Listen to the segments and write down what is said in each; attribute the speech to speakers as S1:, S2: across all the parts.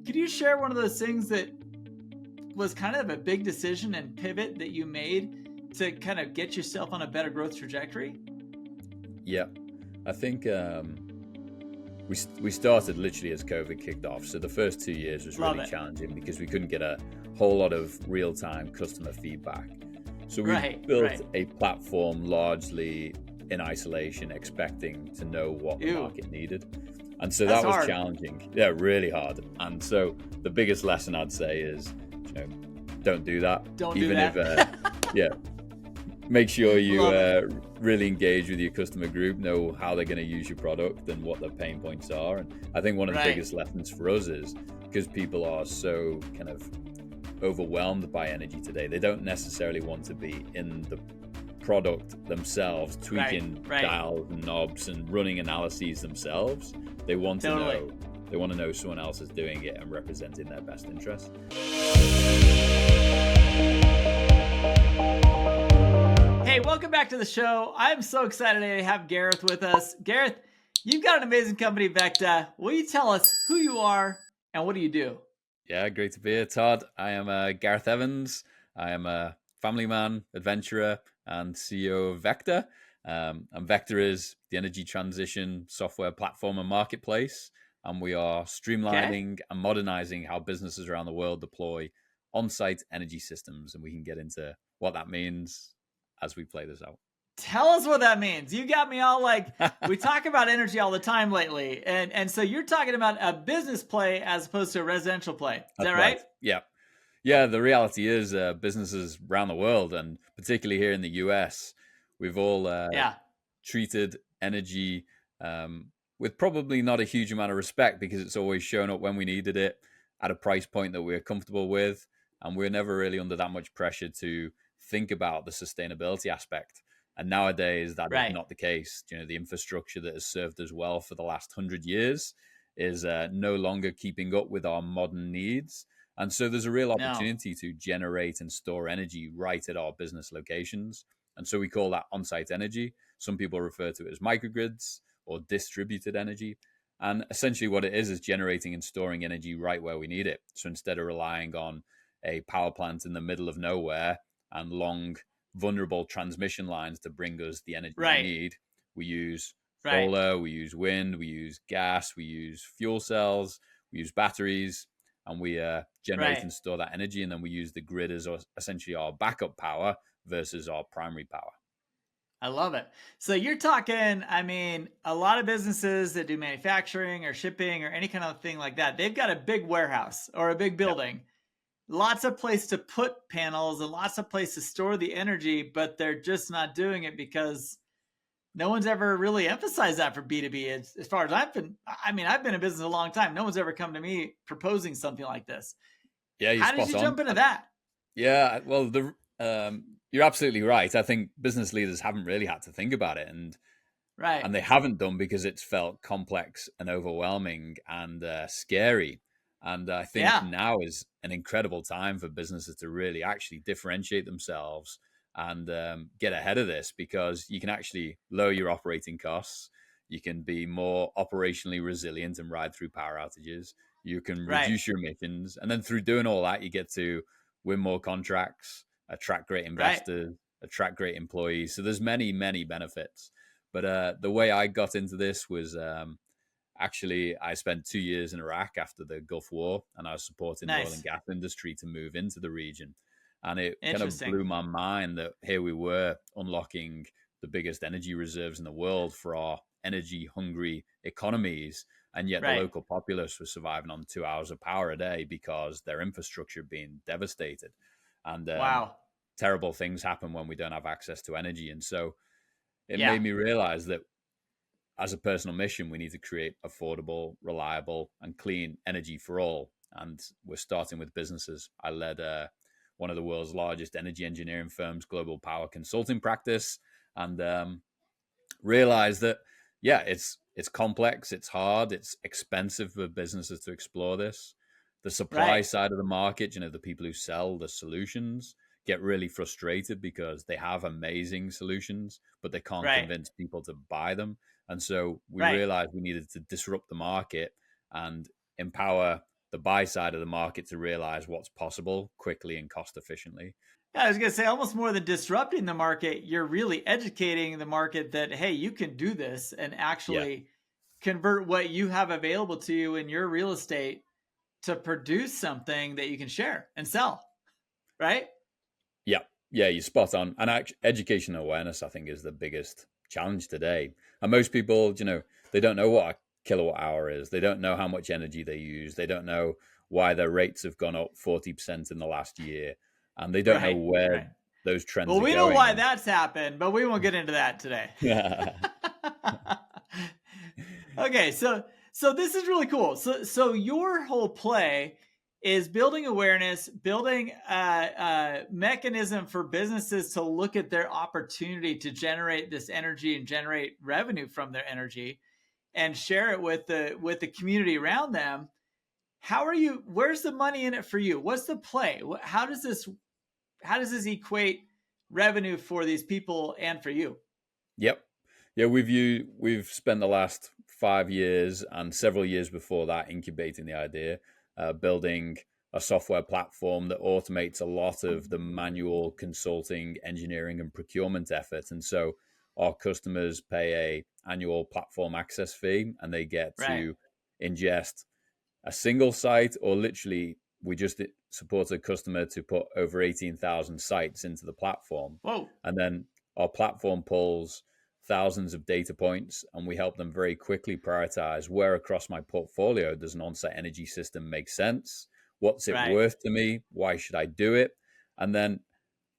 S1: Could you share one of those things that was kind of a big decision and pivot that you made to kind of get yourself on a better growth trajectory?
S2: Yeah, I think we started literally as COVID kicked off. So the first 2 years was really challenging because we couldn't get a whole lot of real-time customer feedback. So we built a platform largely in isolation, expecting to know what the market needed. And so that was hard. Challenging. Yeah, really hard. And so the biggest lesson I'd say is, don't do that.
S1: Don't
S2: do
S1: that.
S2: Make sure you really engage with your customer group, know how they're going to use your product and what their pain points are. And I think one of the biggest lessons for us is because people are so kind of overwhelmed by energy today, they don't necessarily want to be in the product themselves, tweaking dials and knobs and running analyses themselves. They want to know. They want to know someone else is doing it and representing their best interest.
S1: Hey, welcome back to the show. I'm so excited to have Gareth with us. Gareth, you've got an amazing company, VECKTA. Will you tell us who you are and what do you do?
S2: Yeah, great to be here, Todd. I am Gareth Evans. I am a family man, adventurer, and CEO of VECKTA. And VECKTA is the energy transition software platform and marketplace. And we are streamlining and modernizing how businesses around the world deploy on-site energy systems. And we can get into what that means as we play this out.
S1: Tell us what that means. You got me all like, we talk about energy all the time lately. And so you're talking about a business play as opposed to a residential play. Is that right?
S2: Yeah. Yeah, the reality is businesses around the world, and particularly here in the US, we've all treated energy with probably not a huge amount of respect because it's always shown up when we needed it at a price point that we're comfortable with. And we're never really under that much pressure to think about the sustainability aspect. And nowadays, that is not the case. The infrastructure that has served us well for the last 100 years is no longer keeping up with our modern needs. And so there's a real opportunity to generate and store energy right at our business locations. And so we call that on-site energy. Some people refer to it as microgrids or distributed energy. And essentially what it is generating and storing energy right where we need it. So instead of relying on a power plant in the middle of nowhere and long, vulnerable transmission lines to bring us the energy we need, we use solar, we use wind, we use gas, we use fuel cells, we use batteries, and we generate and store that energy. And then we use the grid as essentially our backup power versus our primary power.
S1: I love it. So you're talking, I mean, a lot of businesses that do manufacturing or shipping or any kind of thing like that, they've got a big warehouse or a big building, lots of place to put panels and lots of place to store the energy, but they're just not doing it because no one's ever really emphasized that for B2B. As far as I've been in business a long time. No one's ever come to me proposing something like this.
S2: Yeah,
S1: how did you jump into that?
S2: Yeah, well, you're absolutely right. I think business leaders haven't really had to think about it, and they haven't done because it's felt complex and overwhelming and scary. And I think now is an incredible time for businesses to really actually differentiate themselves and get ahead of this, because you can actually lower your operating costs. You can be more operationally resilient and ride through power outages. You can reduce your emissions. And then through doing all that, you get to win more contracts, attract great investors, attract great employees. So there's many, many benefits. But the way I got into this was actually I spent 2 years in Iraq after the Gulf War, and I was supporting the oil and gas industry to move into the region. And it kind of blew my mind that here we were unlocking the biggest energy reserves in the world for our energy-hungry economies. And yet the local populace was surviving on 2 hours of power a day because their infrastructure being devastated. And terrible things happen when we don't have access to energy. And so it made me realize that as a personal mission, we need to create affordable, reliable, and clean energy for all. And we're starting with businesses. I led one of the world's largest energy engineering firms, global power consulting practice, and realized that, it's complex, it's hard, it's expensive for businesses to explore this. The supply side of the market, the people who sell the solutions get really frustrated because they have amazing solutions, but they can't convince people to buy them. And so we realized we needed to disrupt the market and empower the buy side of the market to realize what's possible quickly and cost efficiently.
S1: Yeah, I was going to say, almost more than disrupting the market, you're really educating the market that, hey, you can do this and actually convert what you have available to you in your real estate to produce something that you can share and sell, right?
S2: Yeah, you're spot on. And education awareness, I think, is the biggest challenge today. And most people, they don't know what a kilowatt hour is. They don't know how much energy they use. They don't know why their rates have gone up 40% in the last year. And they don't know where those trends are going.
S1: Well, we know why that's happened, but we won't get into that today. Okay, so this is really cool. So your whole play is building awareness, building a mechanism for businesses to look at their opportunity to generate this energy and generate revenue from their energy and share it with the community around them. Where's the money in it for you? What's the play? How does this equate revenue for these people and for you?
S2: Yep. Yeah, we've spent the last 5 years and several years before that incubating the idea, building a software platform that automates a lot of the manual consulting, engineering, and procurement effort. And so our customers pay a annual platform access fee, and they get to ingest a single site, or literally we just support a customer to put over 18,000 sites into the platform.
S1: Whoa.
S2: And then our platform pulls thousands of data points, and we help them very quickly prioritize where across my portfolio does an on-site energy system make sense? What's it worth to me? Why should I do it? And then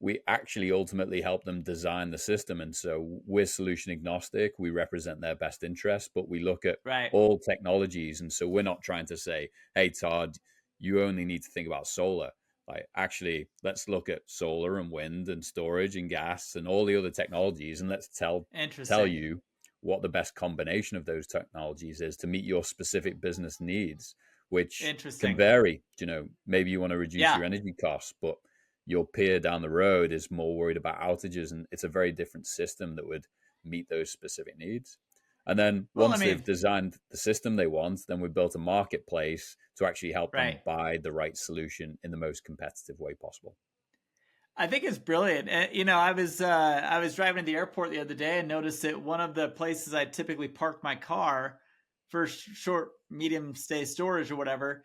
S2: we actually ultimately help them design the system. And so we're solution agnostic. We represent their best interests, but we look at all technologies. And so we're not trying to say, hey, Todd, you only need to think about solar. Like, actually, let's look at solar and wind and storage and gas and all the other technologies, and let's tell you what the best combination of those technologies is to meet your specific business needs, which can vary. Maybe you want to reduce your energy costs, but your peer down the road is more worried about outages, and it's a very different system that would meet those specific needs. And then once they've designed the system they want, then we built a marketplace to actually help them buy the right solution in the most competitive way possible.
S1: I think it's brilliant. I was driving to the airport the other day and noticed that one of the places I typically park my car for short, medium stay storage or whatever,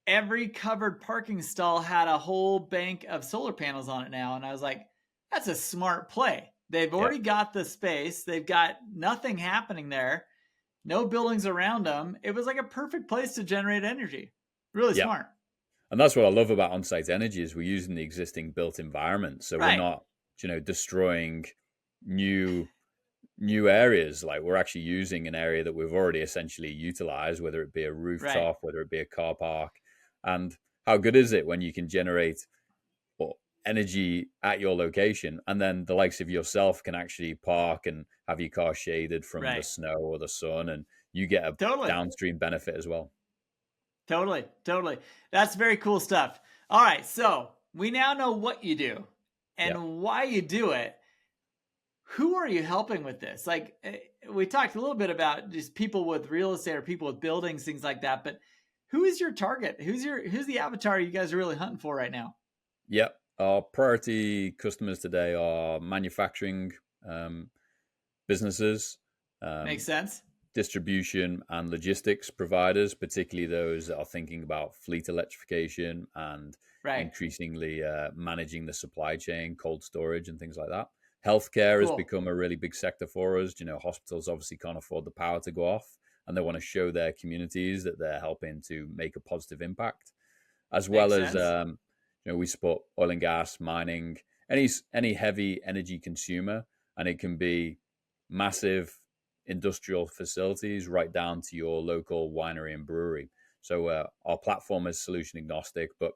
S1: every covered parking stall had a whole bank of solar panels on it now. And I was like, that's a smart play. They've already got the space. They've got nothing happening there. No buildings around them. It was like a perfect place to generate energy. Really smart.
S2: And that's what I love about on-site energy is we're using the existing built environment. So we're not, destroying new areas. Like, we're actually using an area that we've already essentially utilized, whether it be a rooftop, whether it be a car park. And how good is it when you can generate energy at your location, and then the likes of yourself can actually park and have your car shaded from the snow or the sun, and you get a downstream benefit as well.
S1: Totally. That's very cool stuff. All right, so we now know what you do and why you do it. Who are you helping with this? Like, we talked a little bit about just people with real estate or people with buildings, things like that, but who is your target? Who's the avatar you guys are really hunting for right now?
S2: Yep. Our priority customers today are manufacturing businesses.
S1: Makes sense.
S2: Distribution and logistics providers, particularly those that are thinking about fleet electrification and increasingly managing the supply chain, cold storage and things like that. Healthcare has become a really big sector for us. Hospitals obviously can't afford the power to go off, and they want to show their communities that they're helping to make a positive impact, as well as we support oil and gas, mining, any heavy energy consumer, and it can be massive industrial facilities right down to your local winery and brewery. So our platform is solution agnostic, but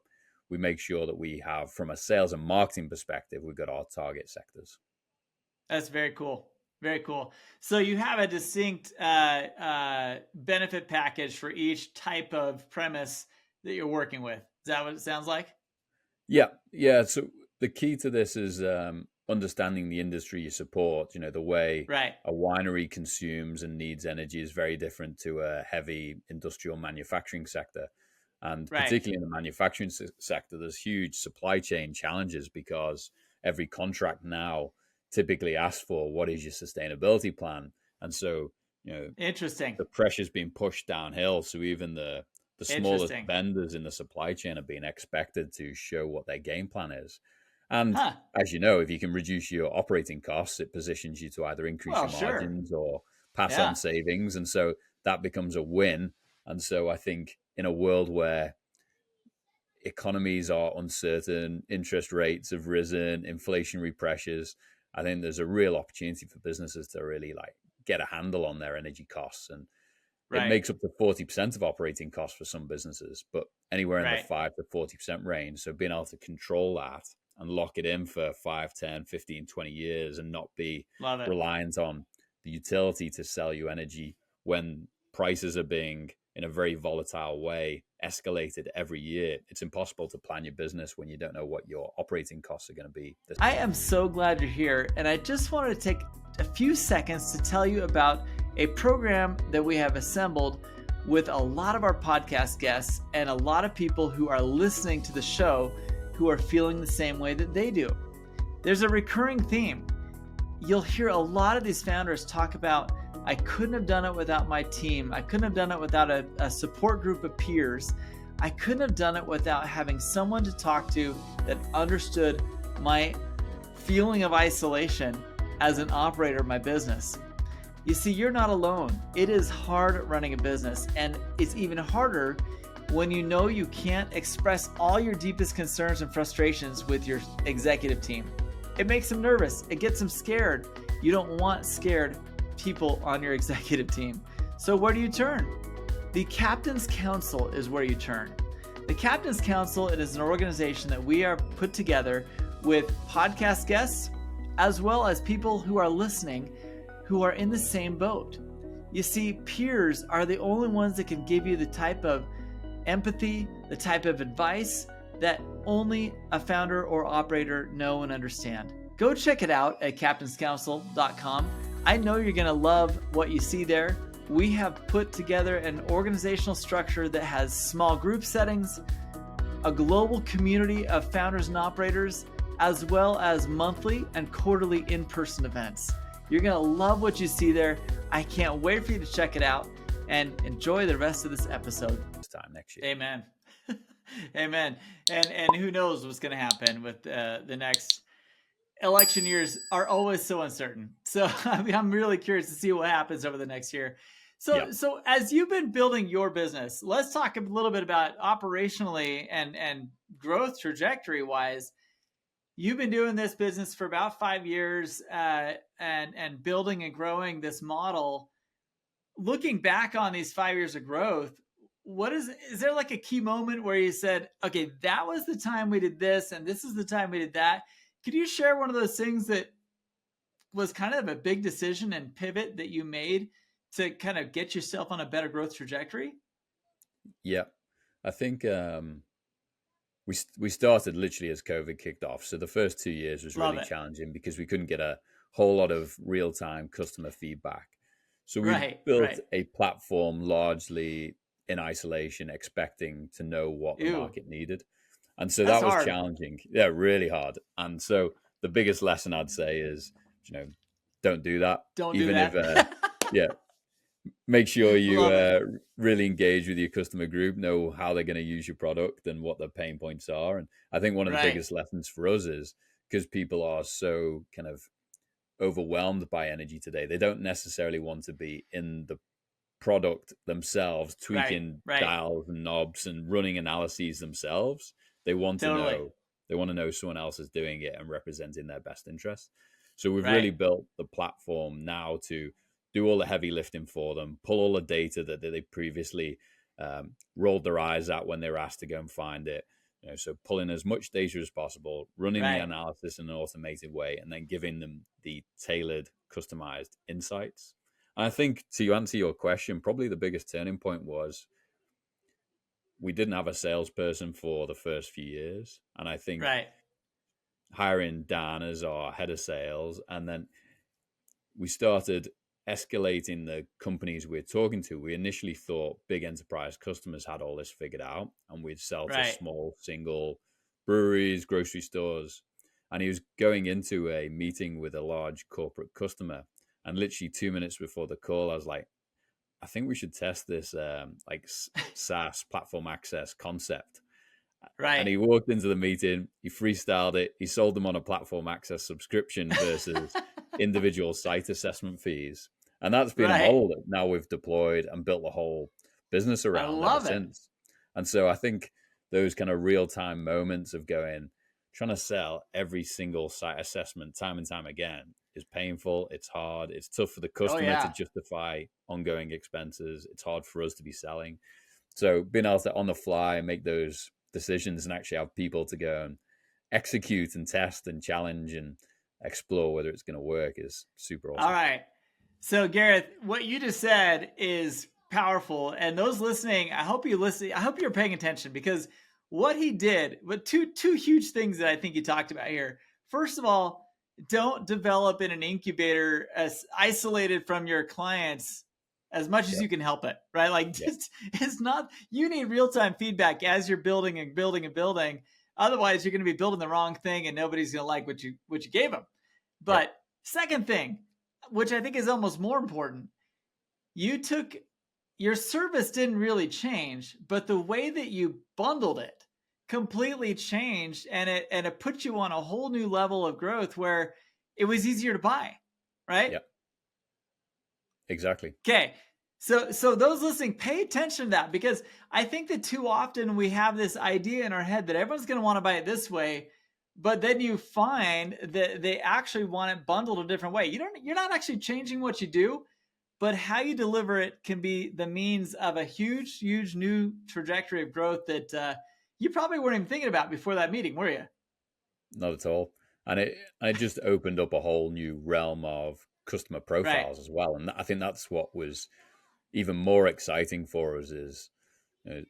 S2: we make sure that we have, from a sales and marketing perspective, we've got our target sectors.
S1: That's very cool. Very cool. So you have a distinct benefit package for each type of premise that you're working with. Is that what it sounds like?
S2: Yeah. So the key to this is understanding the industry you support. The way a winery consumes and needs energy is very different to a heavy industrial manufacturing sector. And
S1: Right.
S2: particularly in the manufacturing sector, there's huge supply chain challenges because every contract now typically asks for what is your sustainability plan. And so,
S1: Interesting.
S2: the pressure's being pushed downhill. So even the smallest
S1: Interesting.
S2: vendors in the supply chain are being expected to show what their game plan is. And
S1: Huh.
S2: as you know, if you can reduce your operating costs, it positions you to either increase
S1: Well,
S2: your
S1: sure.
S2: margins or pass
S1: Yeah.
S2: on savings. And so that becomes a win. And so I think in a world where economies are uncertain, interest rates have risen, inflationary pressures, I think there's a real opportunity for businesses to really like get a handle on their energy costs. And it
S1: Right.
S2: makes up to 40% of operating costs for some businesses, but anywhere in the
S1: Right.
S2: 5 to 40% range. So being able to control that and lock it in for 5, 10, 15, 20 years and not be
S1: Love it.
S2: reliant on the utility to sell you energy when prices are being, in a very volatile way, escalated every year. It's impossible to plan your business when you don't know what your operating costs are going to be.
S1: I am so glad you're here, and I just wanted to take a few seconds to tell you about a program that we have assembled with a lot of our podcast guests and a lot of people who are listening to the show who are feeling the same way that they do. There's a recurring theme. You'll hear a lot of these founders talk about, I couldn't have done it without my team. I couldn't have done it without a support group of peers. I couldn't have done it without having someone to talk to that understood my feeling of isolation as an operator of my business. You see, you're not alone. It is hard running a business, and it's even harder when you know you can't express all your deepest concerns and frustrations with your executive team. It makes them nervous. It gets them scared. You don't want scared people on your executive team. So where do you turn? The Captain's Council is where you turn. The Captain's Council, it is an organization that we are put together with podcast guests, as well as people who are listening who are in the same boat. You see, peers are the only ones that can give you the type of empathy, the type of advice that only a founder or operator know and understand. Go check it out at captainscouncil.com. I know you're going to love what you see there. We have put together an organizational structure that has small group settings, a global community of founders and operators, as well as monthly and quarterly in-person events. You're going to love what you see there. I can't wait for you to check it out and enjoy the rest of this episode.
S2: This time next year.
S1: Amen. Amen. And who knows what's going to happen with the next election years are always so uncertain. So I'm really curious to see what happens over the next year. So as you've been building your business, let's talk a little bit about operationally and growth trajectory wise. You've been doing this business for about 5 years and building and growing this model. Looking back on these 5 years of growth, is there like a key moment where you said, okay, that was the time we did this and this is the time we did that? Could you share one of those things that was kind of a big decision and pivot that you made to kind of get yourself on a better growth trajectory?
S2: Yeah, I think we started literally as COVID kicked off. So the first 2 years was really challenging because we couldn't get a whole lot of real-time customer feedback. So we built a platform largely in isolation, expecting to know what the market needed. And so that was hard. Challenging. Yeah, really hard. And so the biggest lesson I'd say is, don't do that.
S1: Don't do that.
S2: Make sure you really engage with your customer group, know how they're going to use your product and what their pain points are. And I think one of the biggest lessons for us is because people are so kind of overwhelmed by energy today, they don't necessarily want to be in the product themselves, tweaking dials and knobs and running analyses themselves. They want to know. They want to know someone else is doing it and representing their best interest. So we've really built the platform now to do all the heavy lifting for them, pull all the data that they previously rolled their eyes at when they were asked to go and find it. So pulling as much data as possible, running the analysis in an automated way, and then giving them the tailored, customized insights. And I think to answer your question, probably the biggest turning point was we didn't have a salesperson for the first few years. And I think hiring Dan as our head of sales, and then we started escalating the companies we're talking to, we initially thought big enterprise customers had all this figured out and we'd sell to small single breweries, grocery stores. And he was going into a meeting with a large corporate customer. And literally 2 minutes before the call, I was like, I think we should test this like SaaS platform access concept. And he walked into the meeting, he freestyled it, he sold them on a platform access subscription versus individual site assessment fees. And that's been a model that now we've deployed and built the whole business around ever since. And so I think those kind of real-time moments of trying to sell every single site assessment time and time again is painful. It's hard. It's tough for the customer to justify ongoing expenses. It's hard for us to be selling. So being able to on the fly make those decisions and actually have people to go and execute and test and challenge and explore whether it's going to work is super awesome.
S1: All right. So Gareth, what you just said is powerful. And those listening, I hope you're paying attention, because what he did, but two huge things that I think you talked about here. First of all, don't develop in an incubator as isolated from your clients as much as you can help it, right? Like it's not, you need real-time feedback as you're building and building and building. Otherwise you're going to be building the wrong thing and nobody's going to like what you gave them. But second thing, which I think is almost more important, your service didn't really change, but the way that you bundled it completely changed, and it put you on a whole new level of growth where it was easier to buy, right?
S2: Yep. Exactly.
S1: Okay. So those listening, pay attention to that, because I think that too often we have this idea in our head that everyone's going to want to buy it this way, but then you find that they actually want it bundled a different way. You're not actually changing what you do, but how you deliver it can be the means of a huge, huge new trajectory of growth that you probably weren't even thinking about before that meeting, were you?
S2: Not at all. And it just opened up a whole new realm of customer profiles as well. And I think that's what was even more exciting for us is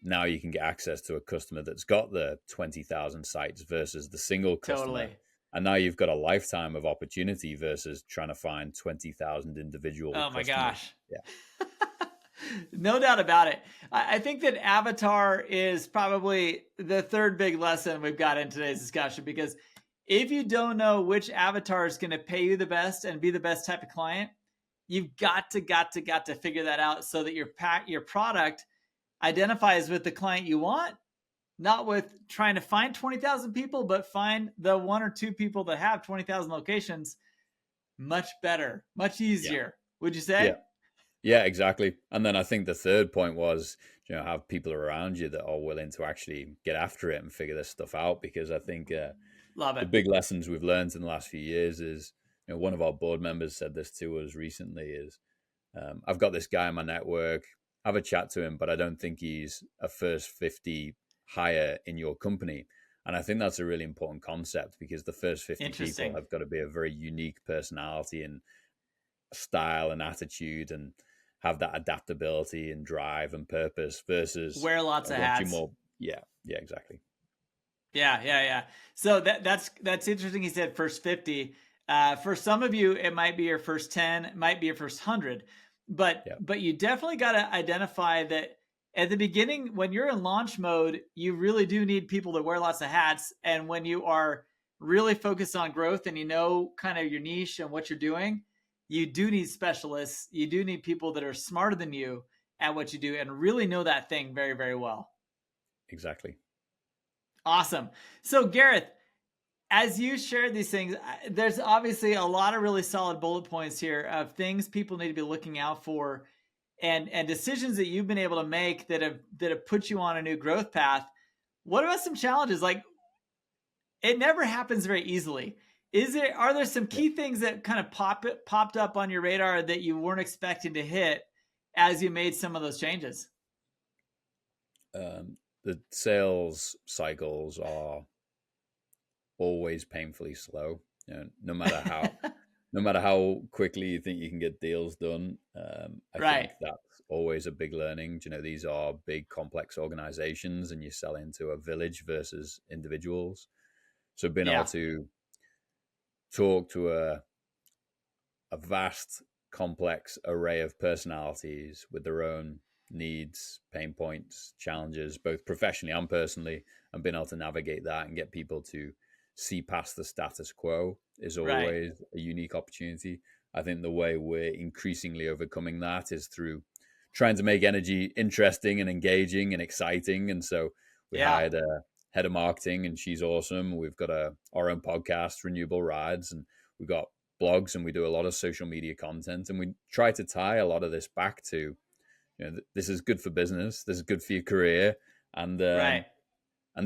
S2: now you can get access to a customer that's got the 20,000 sites versus the single customer.
S1: Totally.
S2: And now you've got a lifetime of opportunity versus trying to find 20,000 individual customers.
S1: My gosh.
S2: Yeah.
S1: No doubt about it. I think that avatar is probably the third big lesson we've got in today's discussion, because if you don't know which avatar is going to pay you the best and be the best type of client, you've got to figure that out so that your product identifies with the client you want, not with trying to find 20,000 people, but find the one or two people that have 20,000 locations. Much better, much easier. Would you say?
S2: Yeah, exactly. And then I think the third point was, have people around you that are willing to actually get after it and figure this stuff out. Because I think
S1: Love it.
S2: The big lessons we've learned in the last few years is, one of our board members said this to us recently is, I've got this guy in my network, have a chat to him, but I don't think he's a first 50 hire in your company. And I think that's a really important concept, because the first 50 people have got to be a very unique personality and style and attitude and have that adaptability and drive and purpose versus
S1: wear lots of hats.
S2: Yeah, exactly.
S1: Yeah. So that's interesting. He said first 50. For some of you, it might be your first 10, it might be your first 100, but you definitely got to identify that at the beginning, when you're in launch mode, you really do need people that wear lots of hats. And when you are really focused on growth and kind of your niche and what you're doing, you do need specialists. You do need people that are smarter than you at what you do and really know that thing very, very well.
S2: Exactly.
S1: Awesome. So Gareth, as you shared these things, there's obviously a lot of really solid bullet points here of things people need to be looking out for and decisions that you've been able to make that have put you on a new growth path. What about some challenges? Like, it never happens very easily. Are there some key things that kind of popped up on your radar that you weren't expecting to hit as you made some of those changes?
S2: The sales cycles are always painfully slow. No matter how quickly you think you can get deals done. I think that's always a big learning. These are big, complex organizations, and you sell into a village versus individuals. So being able to talk to a vast complex array of personalities with their own needs, pain points, challenges, both professionally and personally, and being able to navigate that and get people to see past the status quo is always a unique opportunity. I think the way we're increasingly overcoming that is through trying to make energy interesting and engaging and exciting. And so we hired a head of marketing, and she's awesome. We've got our own podcast, Renewable Rides, and we've got blogs, and we do a lot of social media content. And we try to tie a lot of this back to, this is good for business, this is good for your career, and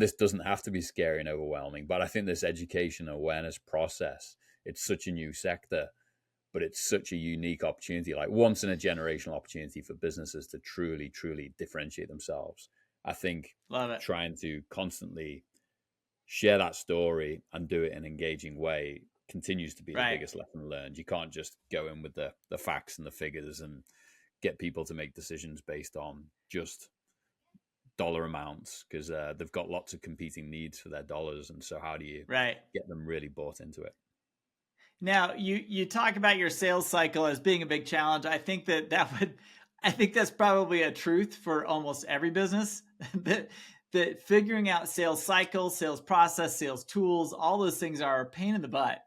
S2: this doesn't have to be scary and overwhelming. But I think this education awareness process, it's such a new sector, but it's such a unique opportunity, like once in a generational opportunity for businesses to truly, truly differentiate themselves. I think trying to constantly share that story and do it in an engaging way continues to be the biggest lesson learned. You can't just go in with the facts and the figures and get people to make decisions based on just dollar amounts, because they've got lots of competing needs for their dollars. And so how do you get them really bought into it?
S1: Now, you talk about your sales cycle as being a big challenge. I think I think that's probably a truth for almost every business, that figuring out sales cycle, sales process, sales tools, all those things are a pain in the butt.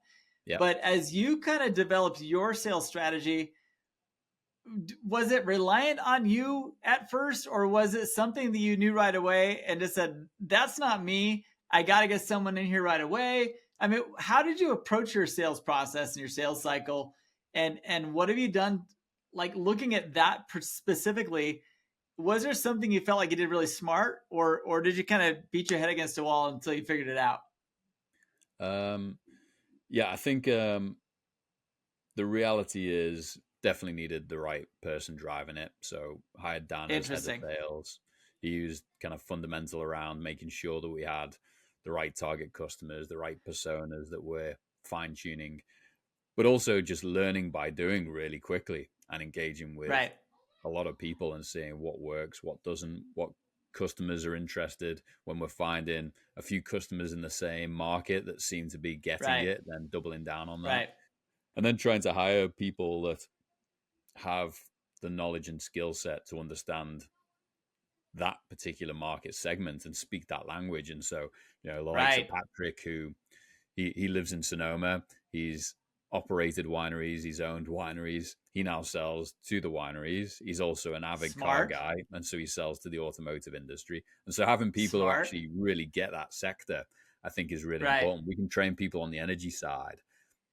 S1: Yeah. But as you kind of developed your sales strategy, was it reliant on you at first, or was it something that you knew right away and just said, that's not me, I got to get someone in here right away? I mean, how did you approach your sales process and your sales cycle? And what have you done, like looking at that specifically? Was there something you felt like you did really smart, or did you kind of beat your head against a wall until you figured it out?
S2: Yeah, I think the reality is definitely needed the right person driving it. So hired Dan as head of sales. He was kind of fundamental around making sure that we had the right target customers, the right personas that we're fine tuning, but also just learning by doing really quickly and engaging with a lot of people and seeing what works, what doesn't, what customers are interested. When we're finding a few customers in the same market that seem to be getting it, then doubling down on that. And then trying to hire people that have the knowledge and skill set to understand that particular market segment and speak that language. And so, the likes of Patrick, who he lives in Sonoma, he's operated wineries, he's owned wineries, he now sells to the wineries. He's also an avid car guy, and so he sells to the automotive industry. And so having people who actually really get that sector, I think, is really important. We can train people on the energy side,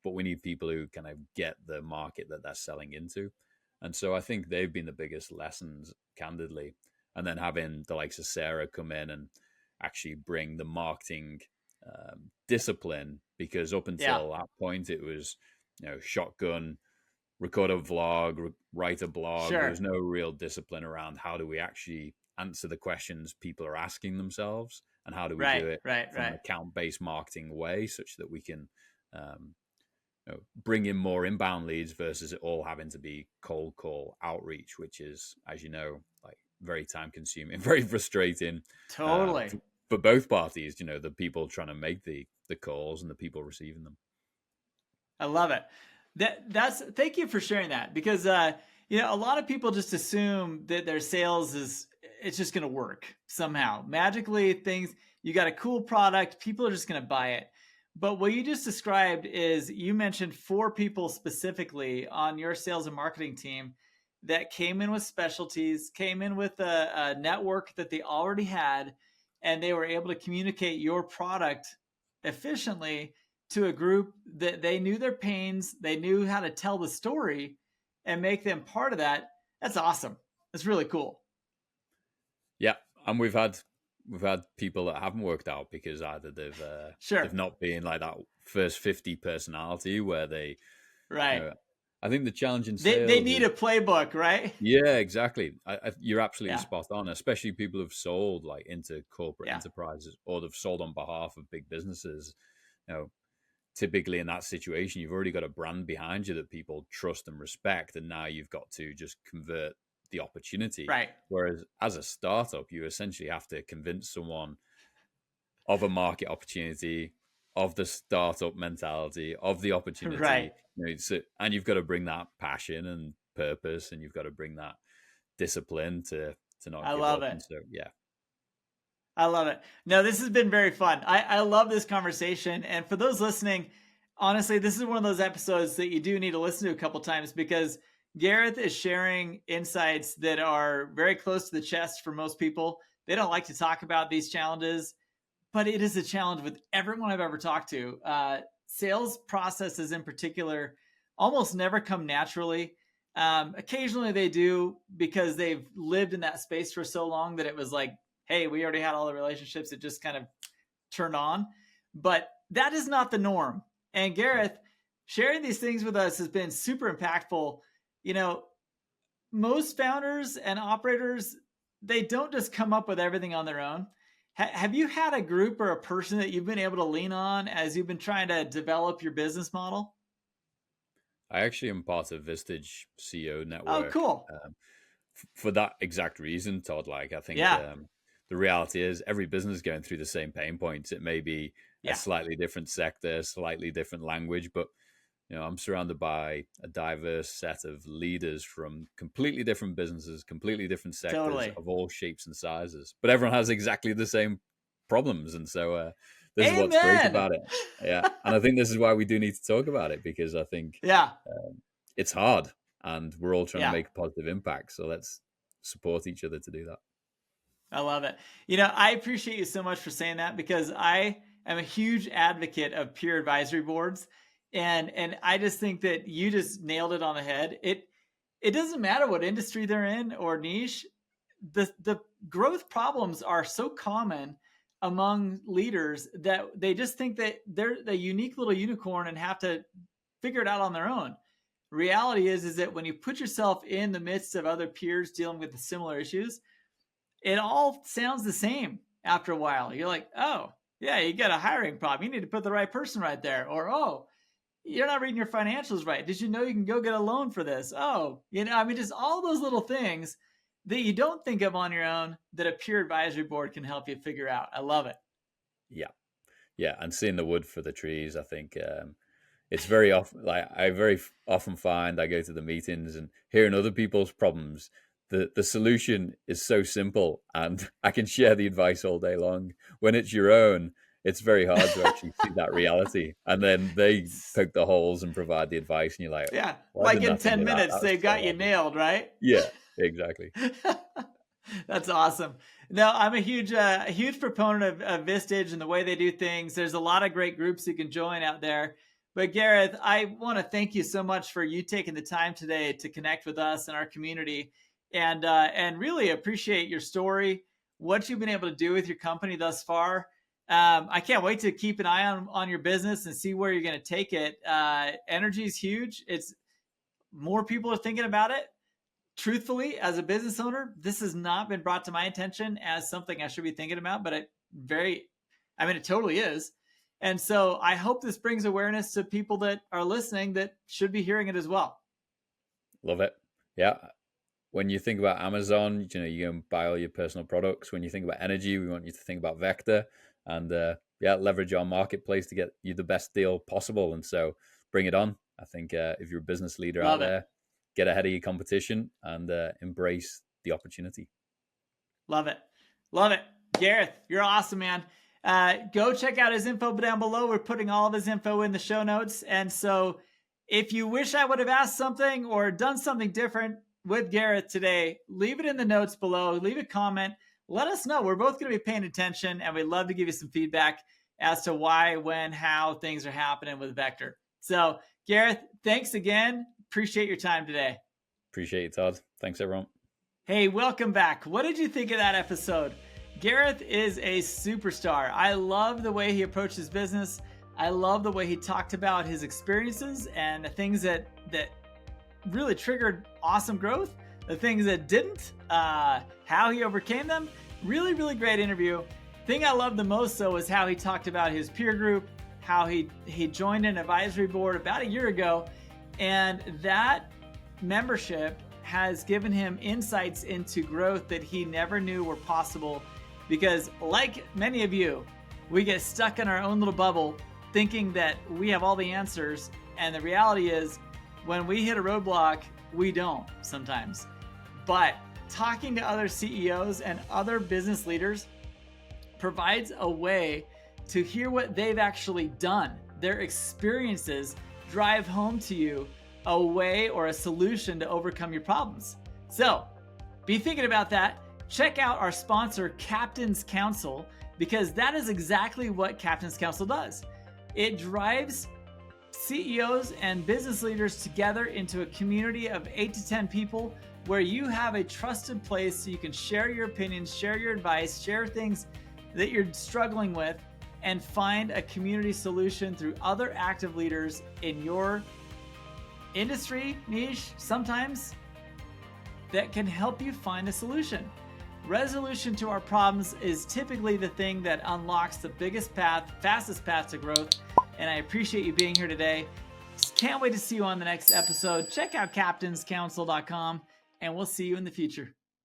S2: but we need people who kind of get the market that they're selling into. And so I think they've been the biggest lessons, candidly. And then having the likes of Sarah come in and actually bring the marketing discipline, because up until that point, it was, shotgun, record a vlog, write a blog. There was no real discipline around how do we actually answer the questions people are asking themselves, and how do we do it from an account-based marketing way, such that we can bring in more inbound leads versus it all having to be cold call outreach, which is, as you know, like very time consuming, very frustrating.
S1: Totally.
S2: For both parties, the people trying to make the calls and the people receiving them.
S1: I love it. Thank you for sharing that, because a lot of people just assume that their sales it's just going to work somehow magically. You got a cool product, people are just going to buy it. But what you just described is, you mentioned 4 people specifically on your sales and marketing team that came in with specialties, came in with a network that they already had, and they were able to communicate your product efficiently to a group that they knew their pains, they knew how to tell the story and make them part of that. That's awesome. That's really cool.
S2: Yeah. And we've had people that haven't worked out because either they've not been like that first 50 personality where they, I think the challenge in sales,
S1: they need a playbook, right?
S2: Yeah, exactly. You're absolutely spot on, especially people who've sold like into corporate enterprises, or they've sold on behalf of big businesses. Typically in that situation, you've already got a brand behind you that people trust and respect, and now you've got to just convert the opportunity. Whereas as a startup, you essentially have to convince someone of a market opportunity, of the startup mentality, of the opportunity.
S1: Right.
S2: And you've got to bring that passion and purpose, and you've got to bring that discipline to not
S1: I
S2: give
S1: love
S2: up.
S1: it.
S2: And so, yeah.
S1: I love it. No, this has been very fun. I love this conversation. And for those listening, honestly, this is one of those episodes that you do need to listen to a couple times, because Gareth is sharing insights that are very close to the chest for most people. They don't like to talk about these challenges, but it is a challenge with everyone I've ever talked to. Sales processes in particular almost never come naturally. Occasionally they do, because they've lived in that space for so long that it was like, hey, we already had all the relationships. It just kind of turned on. But that is not the norm. And Gareth, sharing these things with us has been super impactful. You know, most founders and operators, they don't just come up with everything on their own. Have you had a group or a person that you've been able to lean on as you've been trying to develop your business model?
S2: I actually am part of Vistage CEO
S1: Oh,
S2: network.
S1: cool.
S2: For that exact reason, Todd. Like, I think the reality is every business is going through the same pain points. It may be a slightly different sector, slightly different language, but I'm surrounded by a diverse set of leaders from completely different businesses, completely different sectors of all shapes and sizes, but everyone has exactly the same problems. And so this is what's great about it. Yeah. And I think this is why we do need to talk about it, because I think it's hard and we're all trying to make a positive impact. So let's support each other to do that.
S1: I love it. I appreciate you so much for saying that, because I am a huge advocate of peer advisory boards. And I just think that you just nailed it on the head. It doesn't matter what industry they're in or niche. The growth problems are so common among leaders that they just think that they're the unique little unicorn and have to figure it out on their own. Reality is that when you put yourself in the midst of other peers dealing with the similar issues, it all sounds the same after a while. You're like, oh, yeah, you got a hiring problem. You need to put the right person right there. Or, oh, you're not reading your financials right. Did you know you can go get a loan for this? Oh, just all those little things that you don't think of on your own that a peer advisory board can help you figure out. I love it.
S2: Yeah. Yeah. And seeing the wood for the trees, I think it's very often, like I very often find I go to the meetings and hearing other people's problems. The solution is so simple and I can share the advice all day long. When it's your own, it's very hard to actually see that reality. And then they poke the holes and provide the advice. And you're like,
S1: yeah, like in 10 minutes, they've got you nailed, right?
S2: Yeah, exactly.
S1: That's awesome. No, I'm a huge proponent of Vistage and the way they do things. There's a lot of great groups you can join out there. But Gareth, I want to thank you so much for you taking the time today to connect with us and our community, and really appreciate your story, what you've been able to do with your company thus far. I can't wait to keep an eye on your business and see where you're going to take it. Energy is huge. It's more people are thinking about it. Truthfully, as a business owner, this has not been brought to my attention as something I should be thinking about, but it totally is. And so I hope this brings awareness to people that are listening that should be hearing it as well.
S2: Love it. Yeah. When you think about Amazon, you go and buy all your personal products. When you think about energy, we want you to think about VECKTA and leverage our marketplace to get you the best deal possible. And so bring it on. I think if you're a business leader out there, get ahead of your competition and embrace the opportunity.
S1: Love it. Love it. Gareth, you're awesome, man. Go check out his info down below. We're putting all of his info in the show notes. And so if you wish I would have asked something or done something different with Gareth today, leave it in the notes below. Leave a comment. Let us know. We're both going to be paying attention, and we'd love to give you some feedback as to why, when, how things are happening with VECKTA. So Gareth, thanks again. Appreciate your time today.
S2: Appreciate it, Todd. Thanks, everyone.
S1: Hey, welcome back. What did you think of that episode? Gareth is a superstar. I love the way he approaches business. I love the way he talked about his experiences and the things that really triggered awesome growth, the things that didn't, how he overcame them. Really, really great interview. Thing I loved the most, though, was how he talked about his peer group, how he joined an advisory board about a year ago, and that membership has given him insights into growth that he never knew were possible, because like many of you, we get stuck in our own little bubble thinking that we have all the answers. And the reality is, when we hit a roadblock, we don't sometimes. But talking to other CEOs and other business leaders provides a way to hear what they've actually done. Their experiences drive home to you a way or a solution to overcome your problems. So be thinking about that. Check out our sponsor, Captain's Council, because that is exactly what Captain's Council does. It drives CEOs and business leaders together into a community of 8 to 10 people where you have a trusted place so you can share your opinions, share your advice, share things that you're struggling with, and find a community solution through other active leaders in your industry, niche, sometimes, that can help you find a solution. Resolution to our problems is typically the thing that unlocks the biggest path, fastest path to growth. And I appreciate you being here today. Can't wait to see you on the next episode. Check out captainscouncil.com, and we'll see you in the future.